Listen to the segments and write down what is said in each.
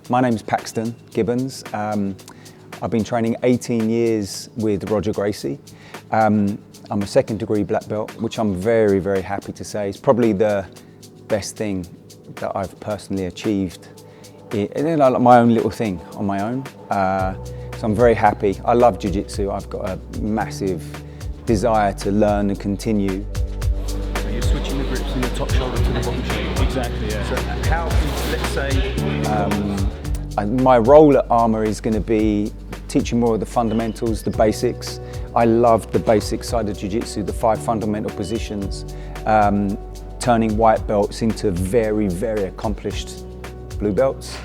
My name's Paxton Gibbons. I've been training 18 years with Roger Gracie. I'm a second degree black belt, which I'm very, very happy to say is probably the best thing that I've personally achieved. Like my own little thing on my own. So I'm very happy. I love Jiu Jitsu. I've got a massive desire to learn and continue. So you're switching the grips from the top shoulder to the bottom shoulder. Exactly, yeah. So how, let's say... my role at ARMA is going to be teaching more of the fundamentals, the basics. I love the basic side of Jiu Jitsu, the 5 fundamental positions, turning white belts into very, very accomplished blue belts.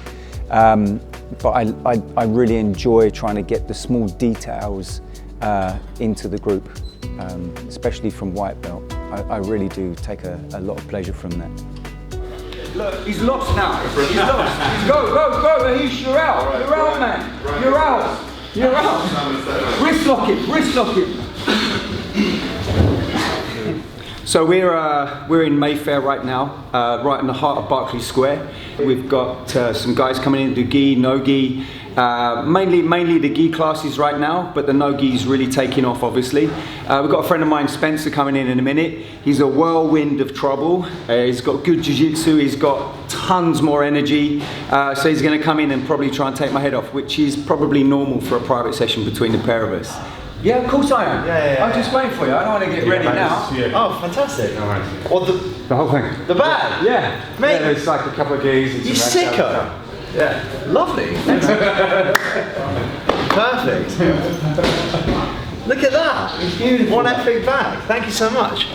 But I really enjoy trying to get the small details into the group, especially from white belt. I really do take a lot of pleasure from that. Look, he's lost now. He's lost. Go. You're out. Right, you're out, man. Right. You're out. You're out. Wrist lock him. So we're in Mayfair right now, right in the heart of Berkeley Square. We've got some guys coming in to do gi, no gi. Mainly the gi classes right now, but the no gi is really taking off, obviously. We've got a friend of mine, Spencer, coming in a minute. He's a whirlwind of trouble. He's got good jiu-jitsu, he's got tons more energy. So he's going to come in and probably try and take my head off, which is probably normal for a private session between the pair of us. Yeah, of course I am. Yeah. I'm just waiting for you. I don't want to get ready now. Oh, fantastic. All right. What, the whole thing? The bag? Yeah. Mate. Yeah, there's like a couple of gis. You sicko. Yeah. Lovely. Perfect. Look at that. It's beautiful. One epic bag. Thank you so much.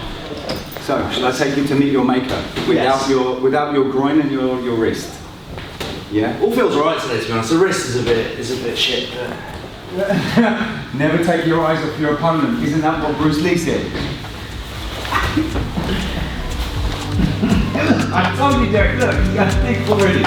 So, shall I take you to meet your maker without your groin and your wrist? Yeah. All feels alright today, to be honest. The wrist is a bit shit. But... Never take your eyes off your opponent. Isn't that what Bruce Lee said? I told you, Derek. Look, he's got thick already.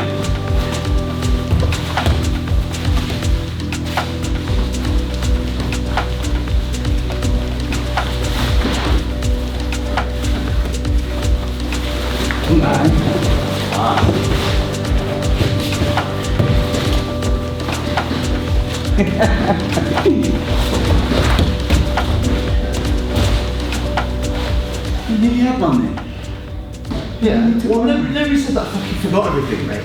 You nearly had one then? Yeah. Well, nobody said that. I fucking forgot everything, mate.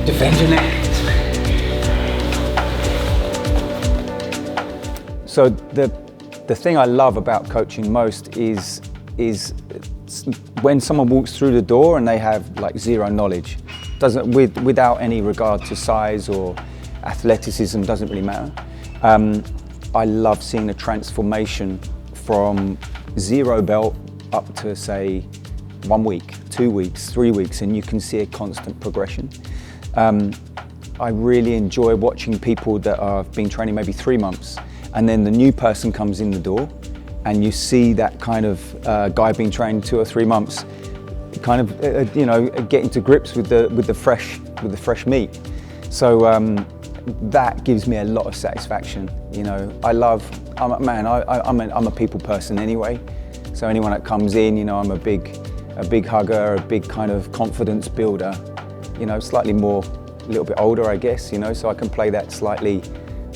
Defend your neck. So the thing I love about coaching most is when someone walks through the door and they have like zero knowledge, without any regard to size or athleticism, doesn't really matter. I love seeing a transformation from zero belt up to say 1 week, 2 weeks, 3 weeks, and you can see a constant progression. I really enjoy watching people that have been training maybe 3 months, and then the new person comes in the door, and you see that kind of guy being trained 2 or 3 months, kind of getting to grips with the fresh meat. So that gives me a lot of satisfaction. You know, I'm a people person anyway. So anyone that comes in, you know, I'm a big hugger, a big kind of confidence builder. You know, slightly more, a little bit older, I guess. You know, so I can play that slightly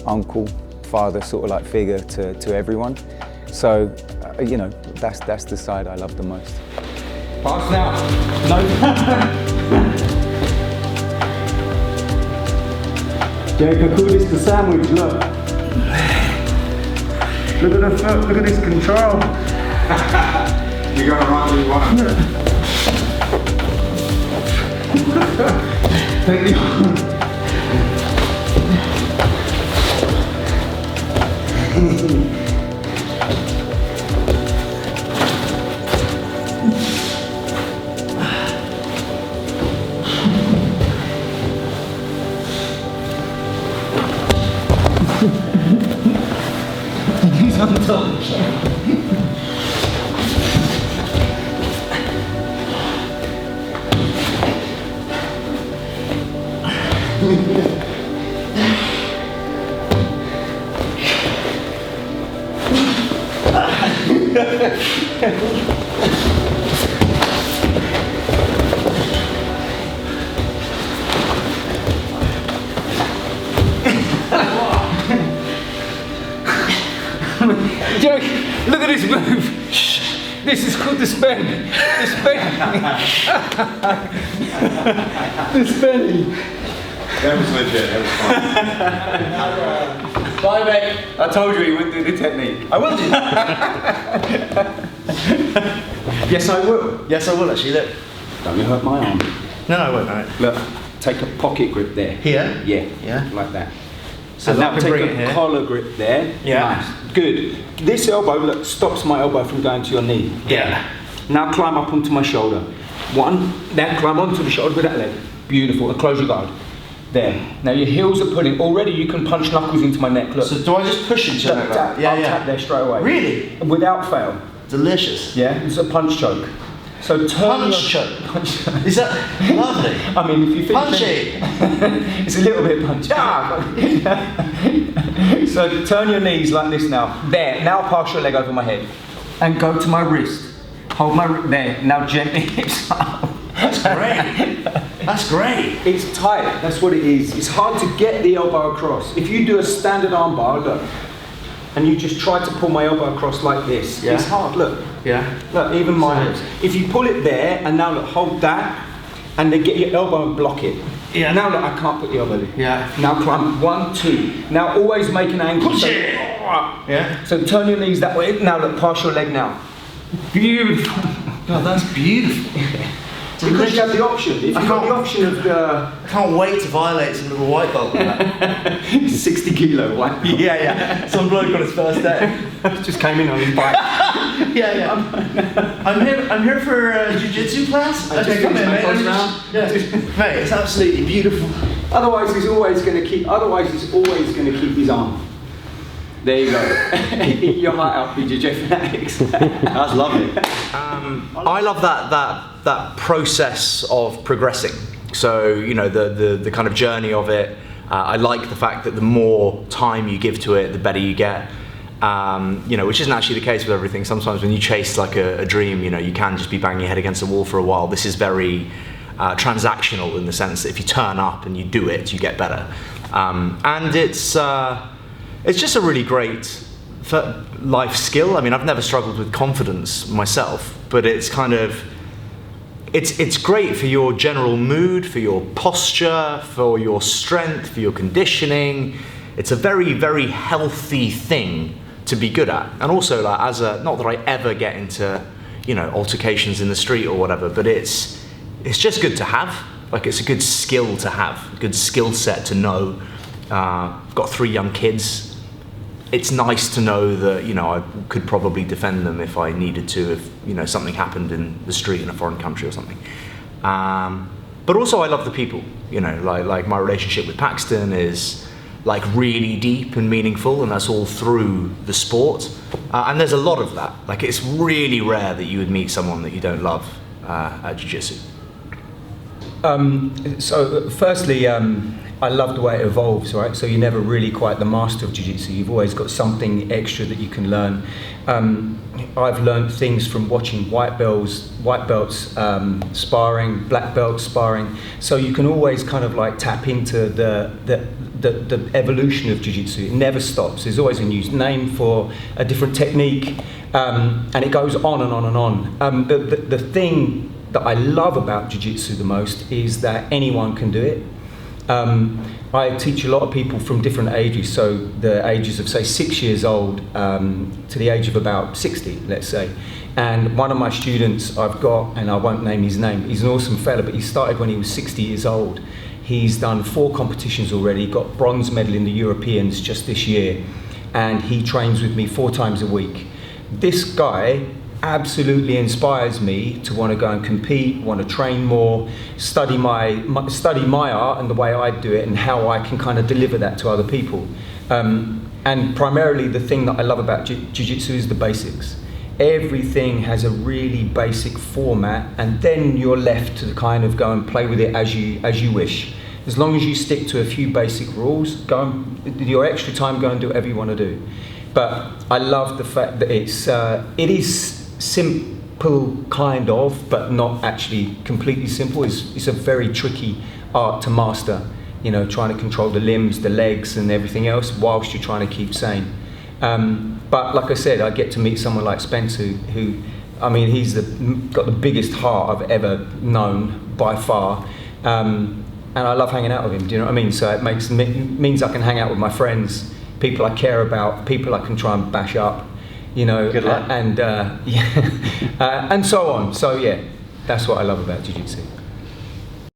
uncle, father sort of like figure to everyone. So, you know, that's the side I love the most. Pass now. No. Jake, I call this the sandwich, look. Look at the foot, look at this control. You're going to run with one. Take the He's on top. Joke, look at this move. This is called the spin. The spin. The spinning. That was legit, that was fun. Bye, mate. I told you he wouldn't do the technique. I will do. Yes, I will. Yes, I will actually. Look. Don't you hurt my arm. No, I won't. Alright. Look, take a pocket grip there. Here? Yeah. Yeah. Like that. So And that now can take bring it a here. collar grip there. Yeah. Nice. Good. This elbow, look, stops my elbow from going to your knee. Yeah. Now climb up onto my shoulder. One, then climb onto the shoulder with that leg. Beautiful. And close your guard. There. Now your heels are pulling. Already you can punch knuckles into my neck. Look. So do I just push into Tap, it like tap. that? Yeah, I'll yeah. tap there straight away. Really? Without fail. Delicious. Yeah. It's a punch choke. So turn Punch your choke. Is that lovely? I mean, if you finish Punchy. it's a little bit punchy. So turn your knees like this now. There. Now pass your leg over my head, and go to my wrist. Hold my there. Now gently hips up. That's great. That's great. It's tight. That's what it is. It's hard to get the elbow across. If you do a standard arm bar, look, and you just try to pull my elbow across like this, Yeah. it's hard. Look. Yeah. Look, even mine. If you pull it there, and now look, hold that, and then get your elbow and block it. Yeah. Now look, I can't put the elbow in. Yeah. Now climb 1, 2. Now always make an angle. Push So- it. Yeah. So turn your knees that way. Now look, pass your leg now. Beautiful. God, that's beautiful. Because you have the option. If you've got the can't- option of the I can't wait to violate some little white belt with that. 60 kilo one. Yeah, yeah. Some bloke on his first day. Just came in on his bike. Yeah, yeah. I'm here for a jiu-jitsu class. I just Okay, come finished in, my mate. first Let me round. just- yeah. Mate, it's absolutely beautiful. Otherwise, he's always going to keep. Otherwise, he's always going to keep his arm. There you go. Eat your heart out, BJJ fanatics. That's lovely. I love that process of progressing. So you know the kind of journey of it. I like the fact that the more time you give to it, the better you get. You know, which isn't actually the case with everything. Sometimes when you chase like a dream, you know, you can just be banging your head against a wall for a while. This is very transactional in the sense that if you turn up and you do it, you get better. And it's just a really great life skill. I mean, I've never struggled with confidence myself, but it's kind of, it's great for your general mood, for your posture, for your strength, for your conditioning. It's a very, very healthy thing to be good at. And also, like, not that I ever get into, you know, altercations in the street or whatever, but it's just good to have. Like, it's a good skill to have, a good skill set to know. I've got 3 young kids. It's nice to know that, you know, I could probably defend them if I needed to, if, you know, something happened in the street in a foreign country or something. But also I love the people, you know, like my relationship with Paxton is like really deep and meaningful, and that's all through the sport. And there's a lot of that. Like, it's really rare that you would meet someone that you don't love at Jiu Jitsu. So firstly, I love the way it evolves, right? So you're never really quite the master of Jiu-Jitsu. You've always got something extra that you can learn. I've learned things from watching white belts sparring, black belts sparring. So you can always kind of like tap into the evolution of Jiu-Jitsu. It never stops. There's always a new name for a different technique, and it goes on and on and on. The thing that I love about Jiu-Jitsu the most is that anyone can do it. I teach a lot of people from different ages, so the ages of say 6 years old to the age of about 60, let's say. And one of my students I've got, and I won't name his name, he's an awesome fella, but he started when he was 60 years old. He's done 4 competitions already, got bronze medal in the Europeans just this year, and he trains with me 4 times a week. This guy absolutely inspires me to want to go and compete, want to train more, study my art and the way I do it and how I can kind of deliver that to other people. And primarily the thing that I love about Jiu-Jitsu is the basics. Everything has a really basic format, and then you're left to kind of go and play with it as you wish. As long as you stick to a few basic rules, go and, with your extra time, go and do whatever you want to do. But I love the fact that it is simple kind of, but not actually completely simple. It's a very tricky art to master, you know, trying to control the limbs, the legs and everything else whilst you're trying to keep sane. But like I said, I get to meet someone like Spence who I mean, he's got the biggest heart I've ever known by far. And I love hanging out with him, do you know what I mean? So it means I can hang out with my friends, people I care about, people I can try and bash up, you know, Good luck. and so on. So yeah, that's what I love about Jiu Jitsu.